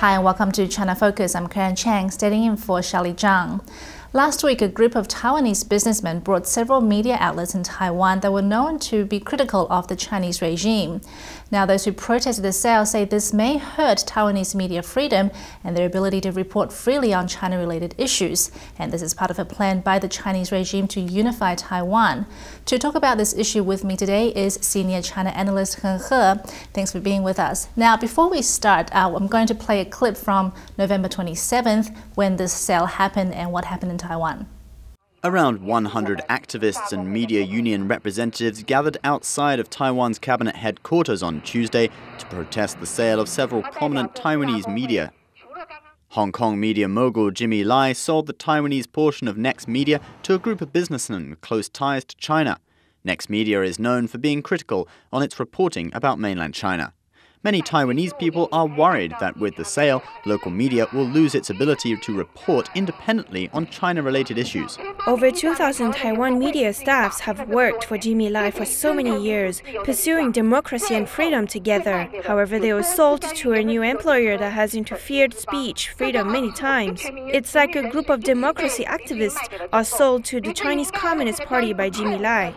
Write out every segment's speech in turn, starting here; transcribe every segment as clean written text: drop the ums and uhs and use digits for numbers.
Hi and welcome to China Focus. I'm Karen Chang, standing in for Shali Zhang. Last week, a group of Taiwanese businessmen brought several media outlets in Taiwan that were known to be critical of the Chinese regime. Now, those who protested the sale say this may hurt Taiwanese media freedom and their ability to report freely on China-related issues. And this is part of a plan by the Chinese regime to unify Taiwan. To talk about this issue with me today is senior China analyst He He. Thanks for being with us. Now, before we start, I'm going to play a clip from November 27th when this sale happened and what happened in Taiwan. Around 100 activists and media union representatives gathered outside of Taiwan's cabinet headquarters on Tuesday to protest the sale of several prominent Taiwanese media. Hong Kong media mogul Jimmy Lai sold the Taiwanese portion of Next Media to a group of businessmen with close ties to China. Next Media is known for being critical on its reporting about mainland China. Many Taiwanese people are worried that with the sale, local media will lose its ability to report independently on China-related issues. Over 2,000 Taiwan media staffs have worked for Jimmy Lai for so many years, pursuing democracy and freedom together. However, they were sold to a new employer that has interfered speech freedom many times. It's like a group of democracy activists are sold to the Chinese Communist Party by Jimmy Lai.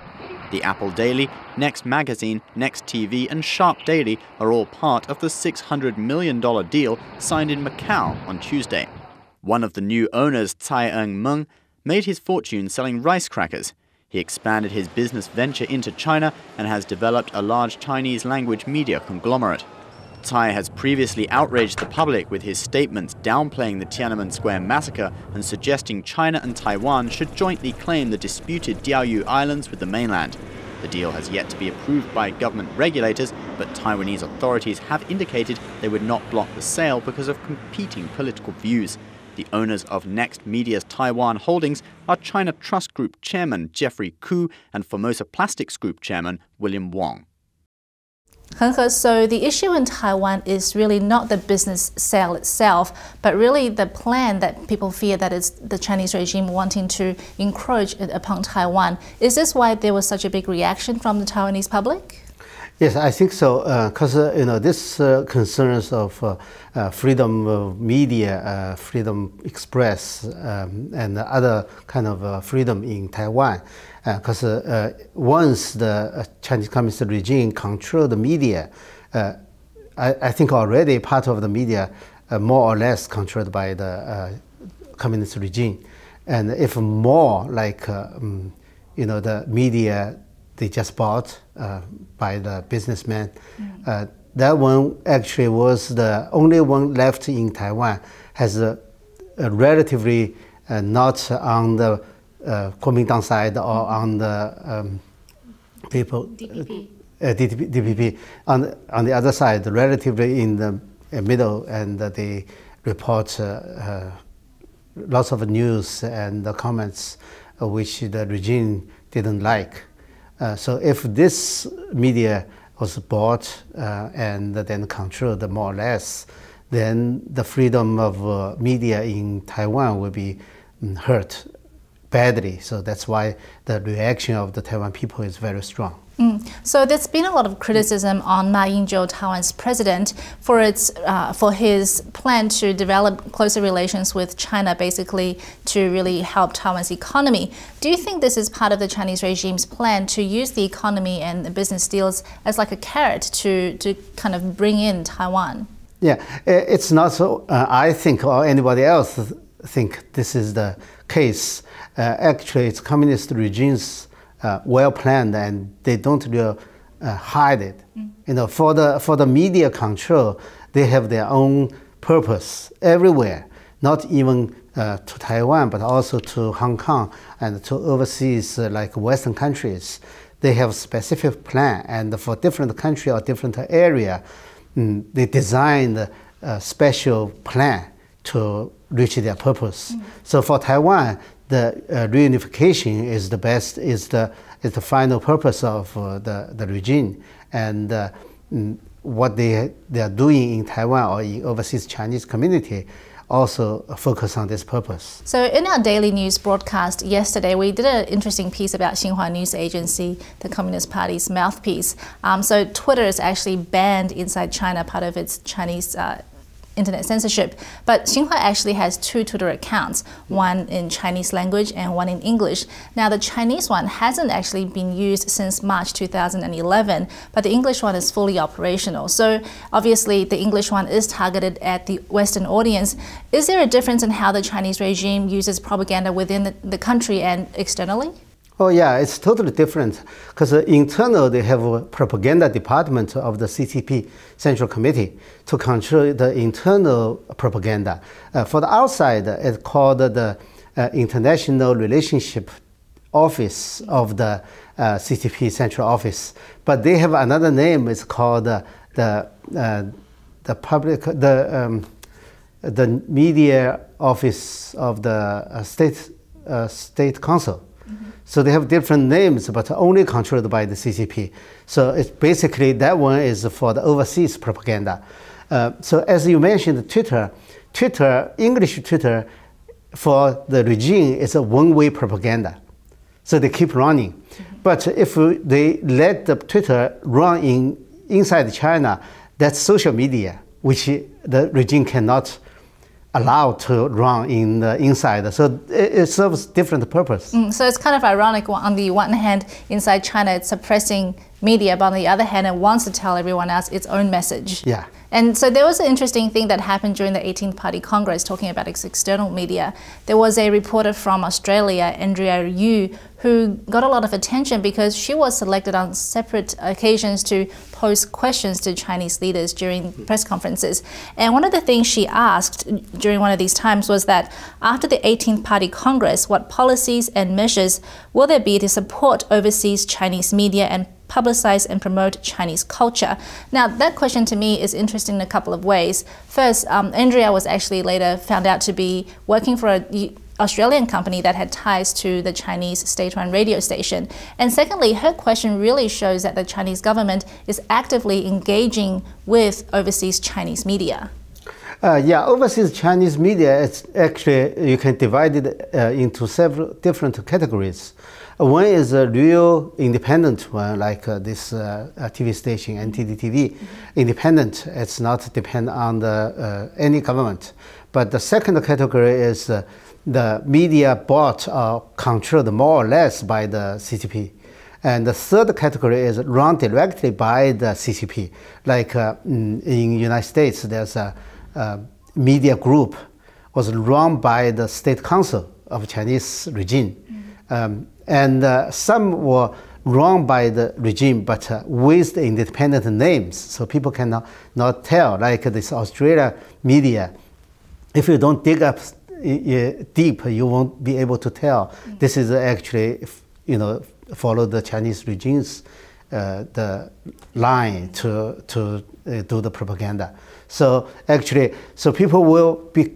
The Apple Daily, Next Magazine, Next TV and Sharp Daily are all part of the $600 million deal signed in Macau on Tuesday. One of the new owners, Tsai Ing-meng, made his fortune selling rice crackers. He expanded his business venture into China and has developed a large Chinese language media conglomerate. Tsai has previously outraged the public with his statements downplaying the Tiananmen Square massacre and suggesting China and Taiwan should jointly claim the disputed Diaoyu Islands with the mainland. The deal has yet to be approved by government regulators, but Taiwanese authorities have indicated they would not block the sale because of competing political views. The owners of Next Media's Taiwan holdings are China Trust Group Chairman Jeffrey Koo and Formosa Plastics Group Chairman William Wong. He He, so the issue in Taiwan is really not the business sale itself, but really the plan that people fear that it's the Chinese regime wanting to encroach upon Taiwan. Is this why there was such a big reaction from the Taiwanese public? Yes, I think so. Because this concerns of freedom of media, freedom express, and other kind of freedom in Taiwan. Because once the Chinese Communist regime control the media, I think already part of the media more or less controlled by the Communist regime, and if more like the media they just bought by the businessmen. That one actually was the only one left in Taiwan, has a relatively not on the Kuomintang side or on the people DPP. On the other side, relatively in the middle, and they report lots of news and the comments which the regime didn't like. So if this media was bought and then controlled more or less, then the freedom of media in Taiwan will be hurt badly. So that's why the reaction of the Taiwan people is very strong. So there's been a lot of criticism on Ma Ying-jeou, Taiwan's president, for his plan to develop closer relations with China, basically to really help Taiwan's economy. Do you think this is part of the Chinese regime's plan to use the economy and the business deals as like a carrot to kind of bring in Taiwan? Yeah, it's not so. I think, or anybody else think this is the case. Actually, it's communist regimes. Well planned, and they don't really hide it. For the media control, they have their own purpose everywhere. Not even to Taiwan, but also to Hong Kong and to overseas like Western countries. They have specific plan, and for different country or different area, they designed a special plan to reach their purpose. So for Taiwan, the reunification is the best, is the final purpose of the regime, and what they are doing in Taiwan or in overseas Chinese community also focus on this purpose. So in our daily news broadcast yesterday, we did an interesting piece about Xinhua News Agency, the Communist Party's mouthpiece. So Twitter is actually banned inside China, part of its Chinese internet censorship. But Xinhua actually has two Twitter accounts, one in Chinese language and one in English. Now, the Chinese one hasn't actually been used since March 2011, but the English one is fully operational. So obviously, the English one is targeted at the Western audience. Is there a difference in how the Chinese regime uses propaganda within the country and externally? Oh yeah, it's totally different because internal they have a propaganda department of the CCP Central Committee to control the internal propaganda. For the outside, it's called the International Relationship Office of the CCP Central Office, but they have another name. It's called the Media Office of the State Council. So they have different names, but only controlled by the CCP. So it's basically that one is for the overseas propaganda. So as you mentioned, Twitter, English Twitter for the regime is a one-way propaganda. So they keep running. But if they let the Twitter run inside China, that's social media, which the regime cannot allow to run in the inside. So it serves different purpose. So it's kind of ironic. On the one hand, inside China, it's suppressing media, but on the other hand, it wants to tell everyone else its own message. Yeah. And so there was an interesting thing that happened during the 18th Party Congress talking about its external media. There was a reporter from Australia, Andrea Yu, who got a lot of attention because she was selected on separate occasions to pose questions to Chinese leaders during press conferences. And one of the things she asked during one of these times was that after the 18th Party Congress, what policies and measures will there be to support overseas Chinese media and publicize and promote Chinese culture? Now, that question to me is interesting in a couple of ways. First, Andrea was actually later found out to be working for an Australian company that had ties to the Chinese state-run radio station. And secondly, her question really shows that the Chinese government is actively engaging with overseas Chinese media. Yeah, overseas Chinese media, it's actually, you can divide it into several different categories. One is a real independent one, like this TV station, NTD-TV. Independent, it's not depend on any government. But the second category is the media bought or controlled more or less by the CCP. And the third category is run directly by the CCP. Like in the United States, there's a media group was run by the State Council of Chinese regime. And some were run by the regime, but with the independent names, so people cannot not tell. Like this Australia media, if you don't dig up deep, you won't be able to tell. This is actually, follow the Chinese regime's the line to do the propaganda. So actually, so people will be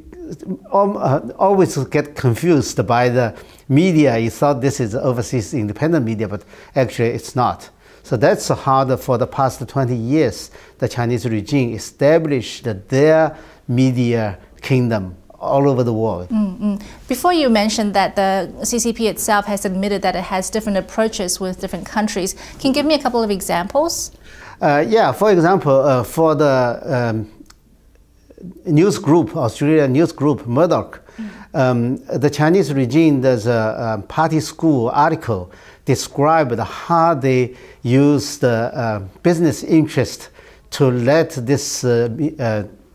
always get confused by the media. You thought this is overseas independent media, but actually it's not. So that's how for the past 20 years, the Chinese regime established their media kingdom all over the world. Before you mentioned that the CCP itself has admitted that it has different approaches with different countries. Can you give me a couple of examples? Yeah, for example, for the news group, Australian news group, Murdoch, the Chinese regime, there's a party school article described how they use the business interest to let this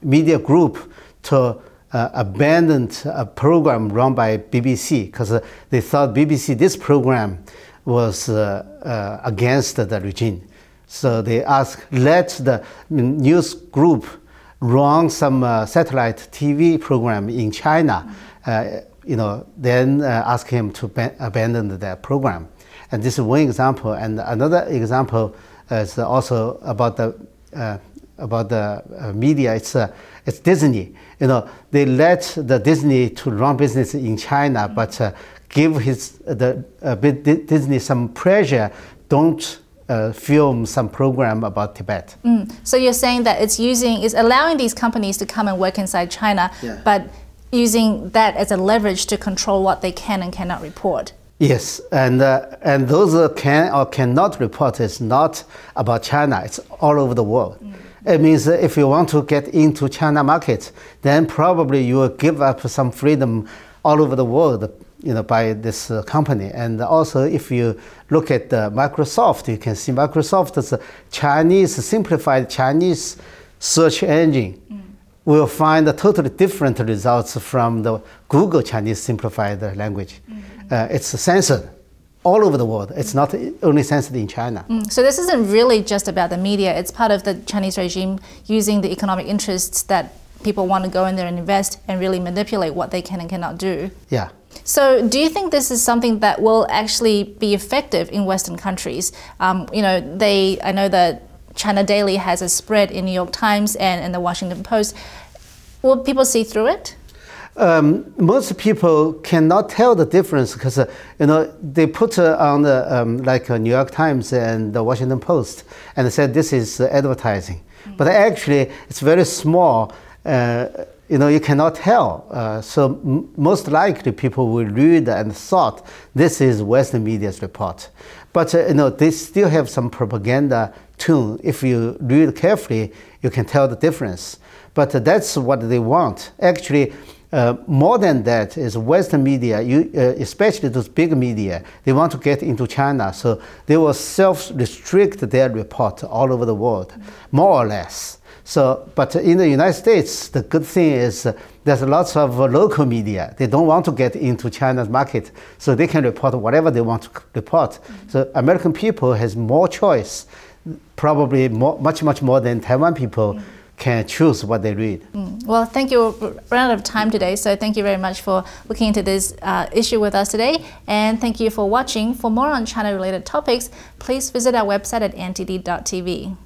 media group to abandon a program run by BBC because they thought BBC, this program was against the regime. So they asked, let the news group run some satellite TV program in China, then ask him to abandon that program. And this is one example. And another example is also about the media. It's Disney. They let the Disney to run business in China, but give Disney some pressure. Don't film some program about Tibet. So you're saying that it's allowing these companies to come and work inside China, but using that as a leverage to control what they can and cannot report. Yes, and those can or cannot report is not about China. It's all over the world. It means if you want to get into China market, then probably you will give up some freedom all over the world, by this company. And also, if you look at Microsoft, you can see Microsoft's simplified Chinese search engine will find totally different results from the Google Chinese simplified language. It's censored all over the world. It's not only censored in China. So this isn't really just about the media. It's part of the Chinese regime using the economic interests that people want to go in there and invest and really manipulate what they can and cannot do. Yeah. So do you think this is something that will actually be effective in Western countries? I know that China Daily has a spread in New York Times and the Washington Post. Will people see through it? Most people cannot tell the difference because they put on the like New York Times and the Washington Post and said this is advertising, but actually it's very small. You cannot tell. So most likely people will read and thought this is Western media's report. But they still have some propaganda tune. If you read carefully, you can tell the difference. But that's what they want. Actually, more than that is Western media, especially those big media, they want to get into China. So they will self-restrict their report all over the world, more or less. So, but in the United States, the good thing is there's lots of local media. They don't want to get into China's market, so they can report whatever they want to report. So American people has more choice, probably much more than Taiwan people can choose what they read. Well, thank you. We're out of time today, so thank you very much for looking into this issue with us today, and thank you for watching. For more on China-related topics, please visit our website at ntd.tv.